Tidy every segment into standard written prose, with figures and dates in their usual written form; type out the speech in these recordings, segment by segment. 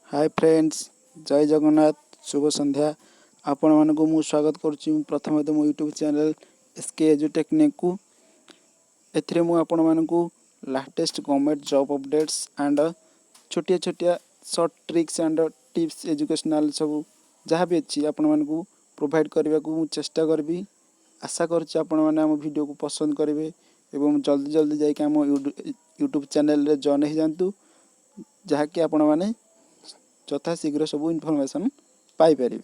Hi friends, जय जगन्नाथ। शुभ संध्या। आपण मानक मु स्वागत करुच्ची प्रथम मो यूट्यूब चैनल एसके एजुटेक्निक को। एथिरे मु आपण मानक latest government job updates and छोटिया छोटिया short tricks and tips educational सब जहाँ भी अच्छी आपण मानक प्रोवाइड करने को चेष्टा करी। आशा करुच्ची आपण मैंने आम वीडियो को पसंद करेंगे एवं जल्दी जल्दी जाकि आम यूट्यूब चैनल रे जॉइन हो जातु, जहाँकि आपण मैंने यथा शीघ्र सब इनफॉरमेशन पाइपर।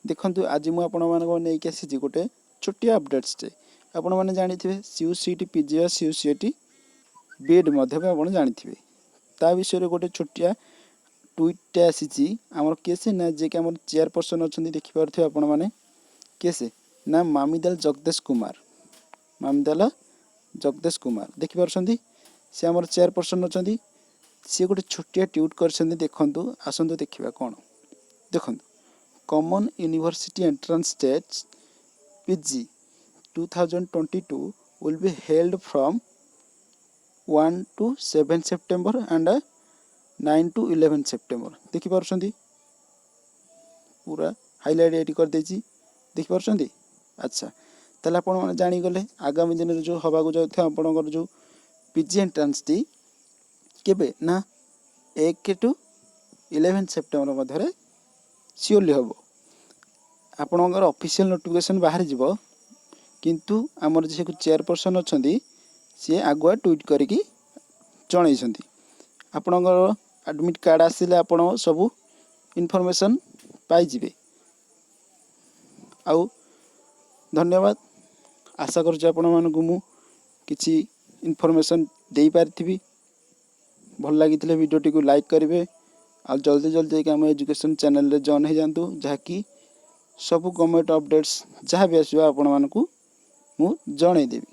देखु आज मुझे आसी गोटे छोटिया अपडेट्स टे। आपण मैंने जानी CUCET PG CUCET बीएड आप जानी ता विषय गोटे छोटिया ट्वीटे आसी आमर केसे ना जे कि आम चेयरपर्सन अच्छा देखिपे आपण मैंने केसे ना मामिदाल जगदेश कुमार देखिपे सी आम चेयरपर्सन अच्छा। सी गोटे छोटिया ट्वीट कर देखु आसतु देखा कौन देखु common university entrance test PG 2022 will be held from 1 to 7 September and 9 to 11 September। देखिपे पूरा हाईलाइट ये कर देखिपे। अच्छा ताले आपण माने जानी गले आगामी दिन जो हवा को जाउथा आपनकर जो PG एंट्रेंस टी केबे ना 1 to 11 सेप्टेम्बर मध्य सियोरली हम आपणकर ऑफिशियल नोटिफिकेशन बाहर जीव, किंतु आमर जे चेयरपर्सन अच्छा सी आगुआ ट्वीट करके जन आपणकर एडमिट कार्ड आसिले आपण सब इनफॉरमेशन पाइबे। आउ धन्यवाद। आशा करुच्ची आपण मानक मु किछि इनफॉरमेशन दे पारिथिबी। भल लगी वीडियो को लाइक करेंगे और जल्दी जल्दी आम एजुकेशन चैनल रे जॉइन हो जातु, जहाँकि सब गवर्नमेंट अपडेट्स जहाँ भी आसो आपण मानक मु जनईदेवी।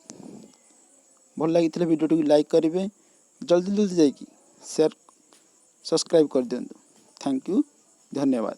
भल लगी वीडियो को लाइक करेंगे, जल्दी जल्दी जाकि शेयर सब्सक्राइब कर दिंतु। थैंक यू, धन्यवाद।